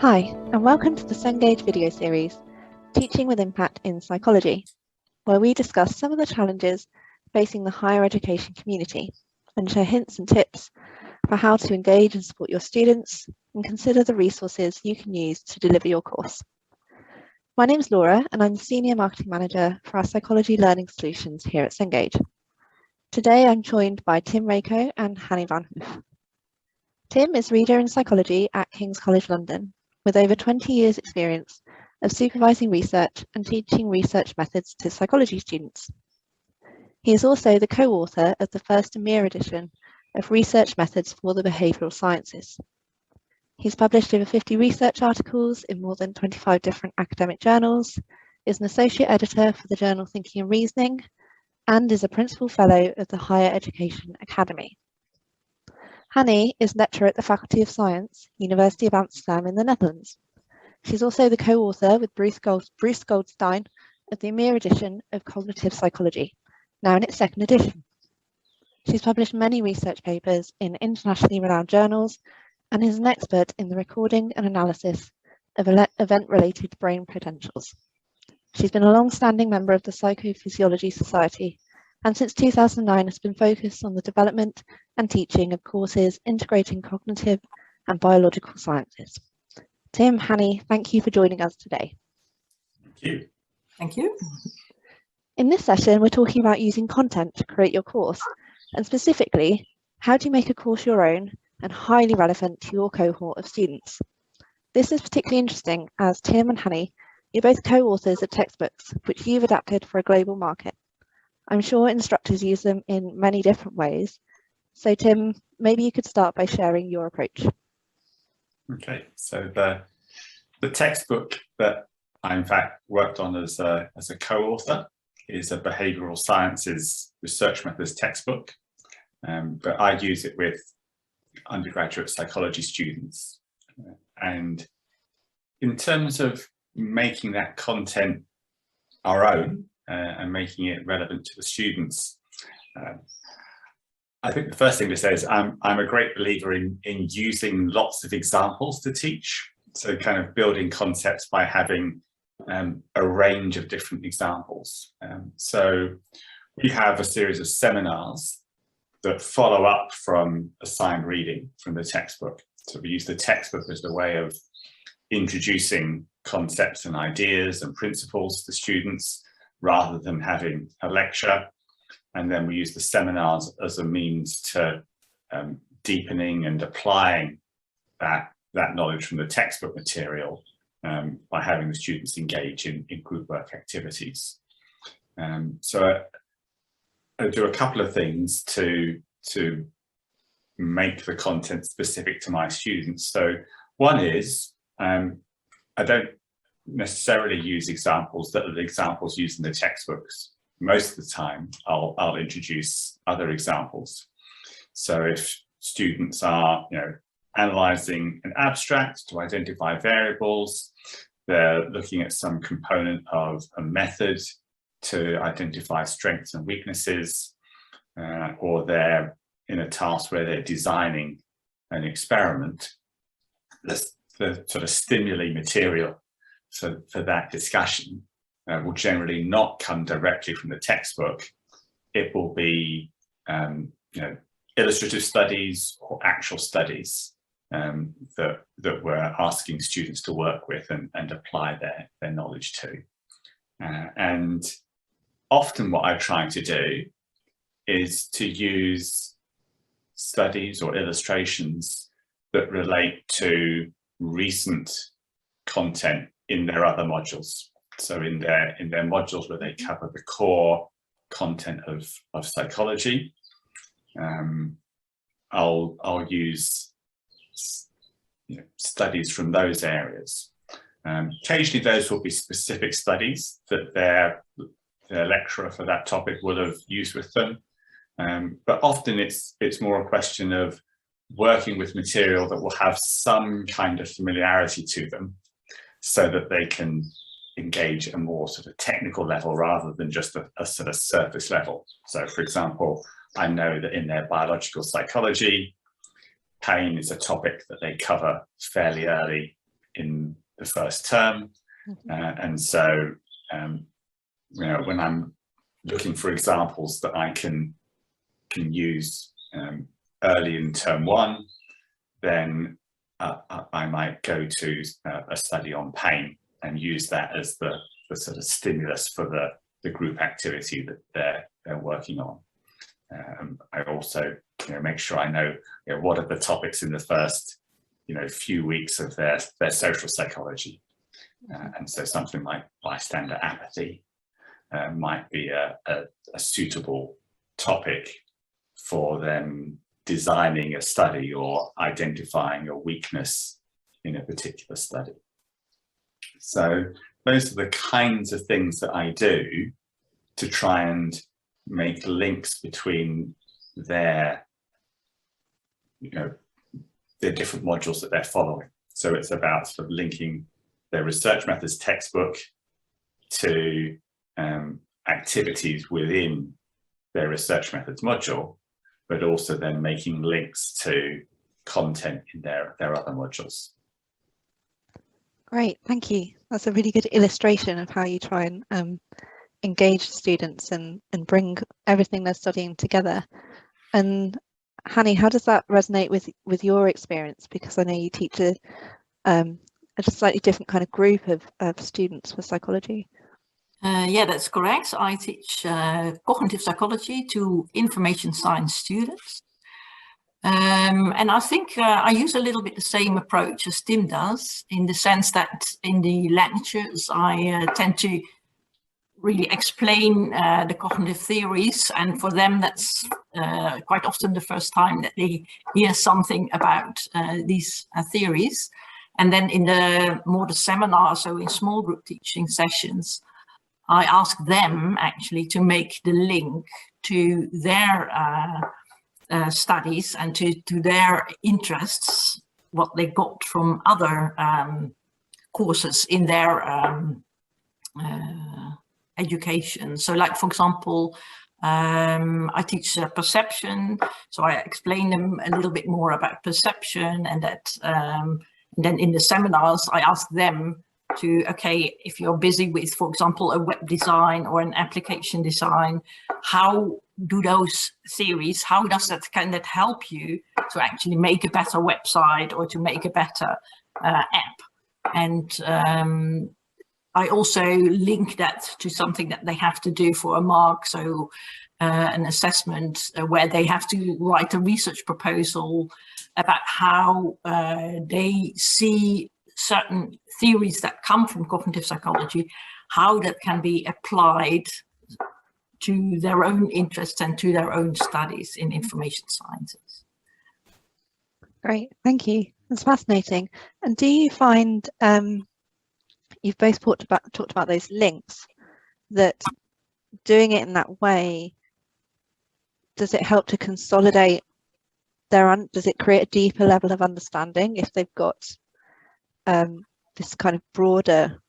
Hi, and welcome to the Cengage video series, Teaching with Impact in Psychology, where we discuss some of the challenges facing the higher education community and share hints and tips for how to engage and support your students and consider the resources you can use to deliver your course. My name is Laura, and I'm the Senior Marketing Manager for our Psychology Learning Solutions here at Cengage. Today, I'm joined by Tim Rakow and Hannie van Hooff. Tim is Reader in Psychology at King's College London, with over 20 years' experience of supervising research and teaching research methods to psychology students. He is also the co-author of the first EMEA edition of Research Methods for the Behavioural Sciences. He's published over 50 research articles in more than 25 different academic journals, is an associate editor for the journal Thinking and Reasoning, and is a principal fellow of the Higher Education Academy. Hannie is lecturer at the Faculty of Science, University of Amsterdam in the Netherlands. She's also the co-author with Bruce Goldstein of the EMEA edition of Cognitive Psychology, now in its second edition. She's published many research papers in internationally renowned journals and is an expert in the recording and analysis of event-related brain potentials. She's been a long-standing member of the Psychophysiology Society, and since 2009 has been focused on the development and teaching of courses integrating cognitive and biological sciences. Tim, Hannie, thank you for joining us today. Thank you. Thank you. In this session, we're talking about using content to create your course, and specifically, how do you make a course your own and highly relevant to your cohort of students? This is particularly interesting as Tim and Hannie, you're both co-authors of textbooks, which you've adapted for a global market. I'm sure instructors use them in many different ways. So Tim, maybe you could start by sharing your approach. Okay, so the textbook that I in fact worked on as a co-author is a behavioural sciences research methods textbook, but I use it with undergraduate psychology students. And in terms of making that content our own and making it relevant to the students, I think the first thing to say is I'm a great believer in using lots of examples to teach. So kind of building concepts by having a range of different examples. So we have a series of seminars that follow up from assigned reading from the textbook. So we use the textbook as the way of introducing concepts and ideas and principles to students rather than having a lecture. And then we use the seminars as a means to deepening and applying that knowledge from the textbook material by having the students engage in group work activities. So I do a couple of things to make the content specific to my students. So one is, I don't necessarily use examples that are the examples used in the textbooks. Most of the time, I'll introduce other examples. So if students are, analysing an abstract to identify variables, they're looking at some component of a method to identify strengths and weaknesses, or they're in a task where they're designing an experiment, the sort of stimuli material for that discussion will generally not come directly from the textbook. It will be illustrative studies or actual studies that we're asking students to work with and apply their knowledge to. And often what I try to do is to use studies or illustrations that relate to recent content in their other modules. So in their modules where they cover the core content of psychology, I'll use studies from those areas. Occasionally those will be specific studies that their lecturer for that topic will have used with them, but often it's more a question of working with material that will have some kind of familiarity to them so that they can engage at a more sort of technical level rather than just a sort of surface level. So for example, I know that in their biological psychology, pain is a topic that they cover fairly early in the first term. And so, when I'm looking for examples that I can use early in term 1, then I might go to a study on pain and use that as the sort of stimulus for the group activity that they're working on. I also make sure I know, what are the topics in the first few weeks of their social psychology. And so something like bystander apathy might be a suitable topic for them designing a study or identifying a weakness in a particular study. So those are the kinds of things that I do to try and make links between their different modules that they're following. So it's about sort of linking their research methods textbook to activities within their research methods module, but also then making links to content in their other modules. Great, thank you. That's a really good illustration of how you try and engage students and bring everything they're studying together. And Hannie, how does that resonate with your experience? Because I know you teach a slightly different kind of group of students for psychology. Yeah, that's correct. I teach cognitive psychology to information science students. And I think I use a little bit the same approach as Tim does, in the sense that in the lectures I tend to really explain the cognitive theories, and for them that's quite often the first time that they hear something about these theories. And then in the seminar, so in small group teaching sessions, I ask them actually to make the link to their studies and to their interests, what they got from other courses in their education. So like, for example, I teach perception, so I explain them a little bit more about perception, and that then in the seminars I ask them to, okay, if you're busy with, for example, a web design or an application design, how do those theories, how does that, can that help you to actually make a better website or to make a better app? And I also link that to something that they have to do for a mark, so an assessment where they have to write a research proposal about how they see certain theories that come from cognitive psychology, how that can be applied to their own interests and to their own studies in information sciences. Great, thank you. That's fascinating. And do you find, you've both talked about those links, that doing it in that way, does it help to consolidate does it create a deeper level of understanding if they've got this kind of broader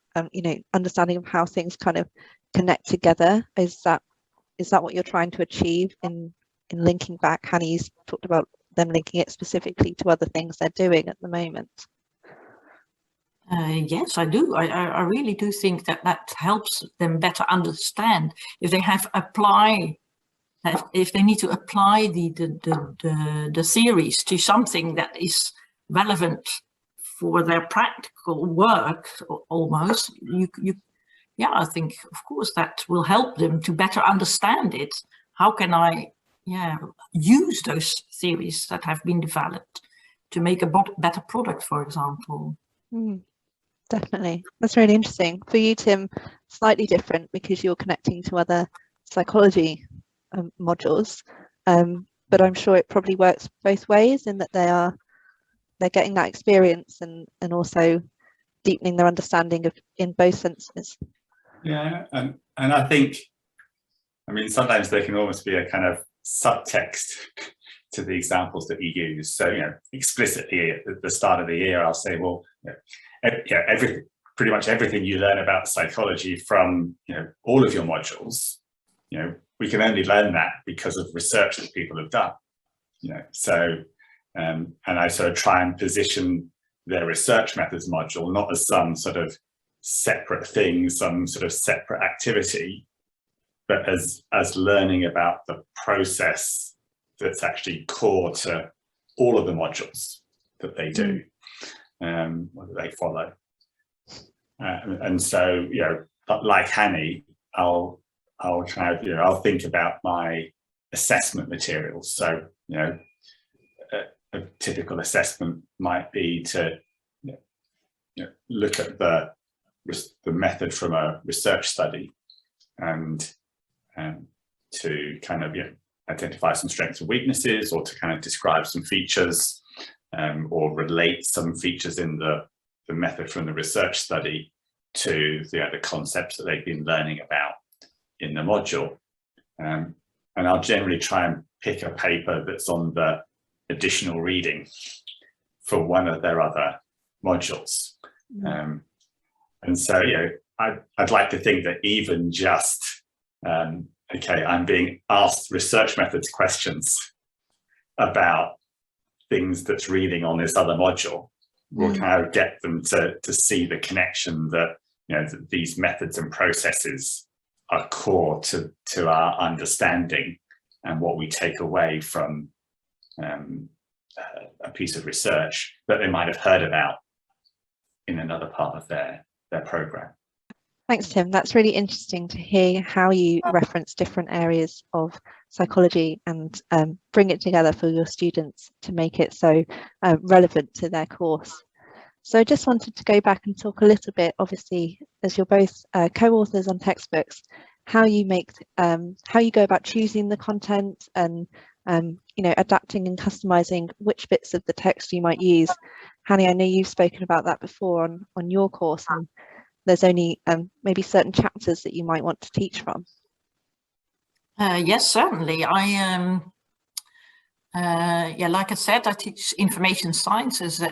understanding of how things kind of connect together? Is that what you're trying to achieve in linking back? Hannie's talked about them linking it specifically to other things they're doing at the moment. Yes, I do. I really do think that helps them better understand. If they have if they need to apply the theories to something that is relevant for their practical work, almost, I think, of course, that will help them to better understand it. How can I use those theories that have been developed to make a better product, for example? Definitely. That's really interesting. For you, Tim, slightly different because you're connecting to other psychology modules, but I'm sure it probably works both ways, in that they're getting that experience and also deepening their understanding in both senses. Yeah, and I think, sometimes there can almost be a kind of subtext to the examples that you use. So, explicitly at the start of the year, I'll say, well, pretty much everything you learn about psychology from, all of your modules, we can only learn that because of research that people have done, so, and I sort of try and position their research methods module, not as some sort of separate thing, some sort of separate activity, but as learning about the process that's actually core to all of the modules that they do, what they follow. And so, you know, like Hannie, I'll kind of, you know, I'll think about my assessment materials. So, you know, a typical assessment might be to look at the method from a research study and to kind of identify some strengths and weaknesses, or to kind of describe some features or relate some features in the method from the research study to the concepts that they've been learning about in the module. And I'll generally try and pick a paper that's on the additional reading for one of their other modules. And so, you know, I'd like to think that even just, okay, I'm being asked research methods questions about things that's reading on this other module will kind of get them to see the connection that, you know, that these methods and processes are core to our understanding and what we take away from a piece of research that they might have heard about in another part of their program. Thanks, Tim. That's really interesting to hear how you reference different areas of psychology and bring it together for your students to make it so relevant to their course. So I just wanted to go back and talk a little bit, obviously, as you're both co-authors on textbooks, how you go about choosing the content and you know, adapting and customizing which bits of the text you might use. Hannie, I know you've spoken about that before on your course, and there's only maybe certain chapters that you might want to teach from. Yes, certainly. Yeah, like I said, I teach information sciences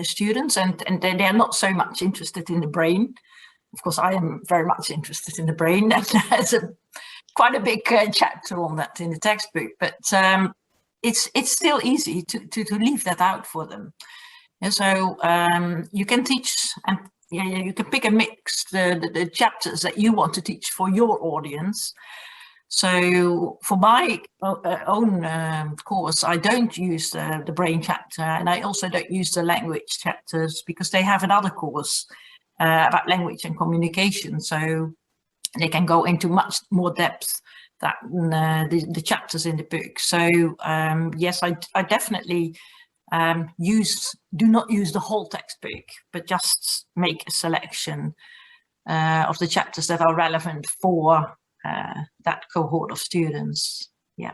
students, and they're not so much interested in the brain. Of course, I am very much interested in the brain, and there's quite a big chapter on that in the textbook, but it's still easy to leave that out for them. And so you can teach, and you can pick and mix the chapters that you want to teach for your audience. So for my own course, I don't use the brain chapter, and I also don't use the language chapters because they have another course about language and communication. So they can go into much more depth than the chapters in the book. So yes, I definitely do not use the whole textbook, but just make a selection of the chapters that are relevant for that cohort of students. Yeah.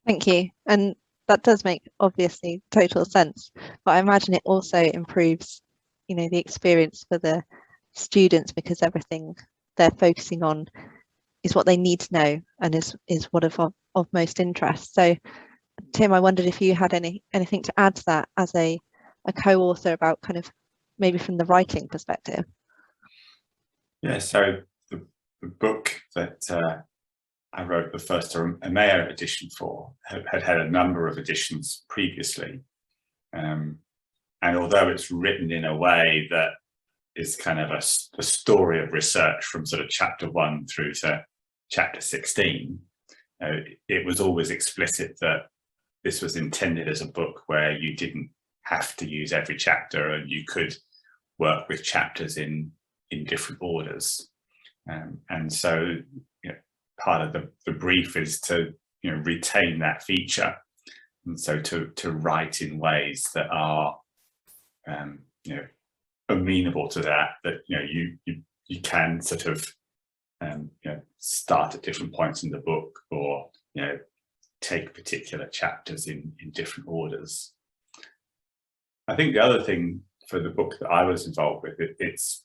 Thank you. And that does make obviously total sense, but I imagine it also improves, you know, the experience for the students, because everything they're focusing on is what they need to know and is what of most interest. So Tim, I wondered if you had anything to add to that as a co-author about kind of maybe from the writing perspective. Yeah, so the book that I wrote the first EMEA edition for had a number of editions previously. And although it's written in a way that is kind of a story of research from sort of chapter 1 through to chapter 16, it was always explicit that this was intended as a book where you didn't have to use every chapter, and you could work with chapters in different orders. And so, you know, part of the brief is to, you know, retain that feature, and so to write in ways that are you know, amenable to that, you know, you can sort of you know, start at different points in the book, or, you know, take particular chapters in different orders. I think the other thing for the book that I was involved with, it's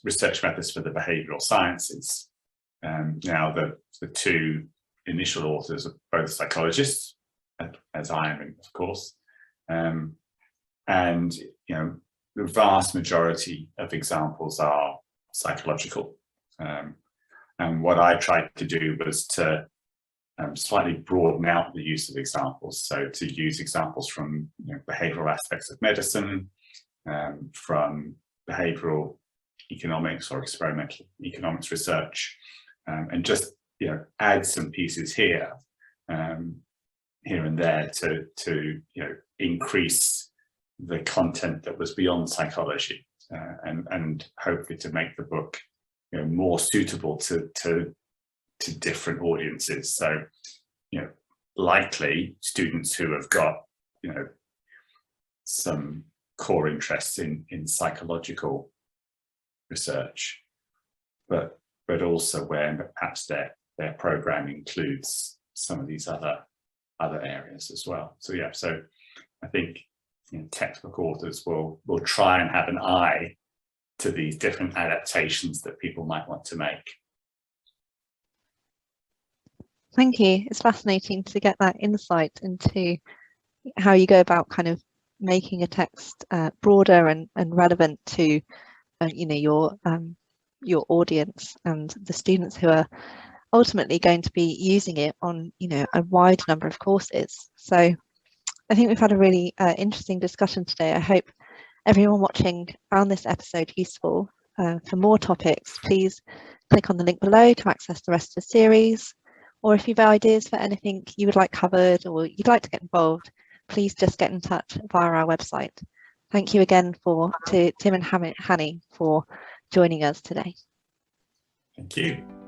research methods for the behavioural sciences. Now the two initial authors are both psychologists, as I am, of course, and, you know, the vast majority of examples are psychological. And what I tried to do was to slightly broaden out the use of examples. So to use examples from behavioural aspects of medicine, from behavioural economics or experimental economics research, and just add some pieces here and there to increase the content that was beyond psychology, and hopefully to make the book more suitable to different audiences. So likely students who have got some core interests in psychological research, but also where perhaps their program includes some of these other areas as well. So so I think textbook authors will try and have an eye to these different adaptations that people might want to make. Thank you. It's fascinating to get that insight into how you go about kind of making a text broader and relevant to your audience and the students who are ultimately going to be using it on a wide number of courses. So I think we've had a really interesting discussion today. I hope everyone watching found this episode useful. For more topics, please click on the link below to access the rest of the series. Or if you've ideas for anything you would like covered or you'd like to get involved, please just get in touch via our website. Thank you again to Tim and Hannie for joining us today. Thank you.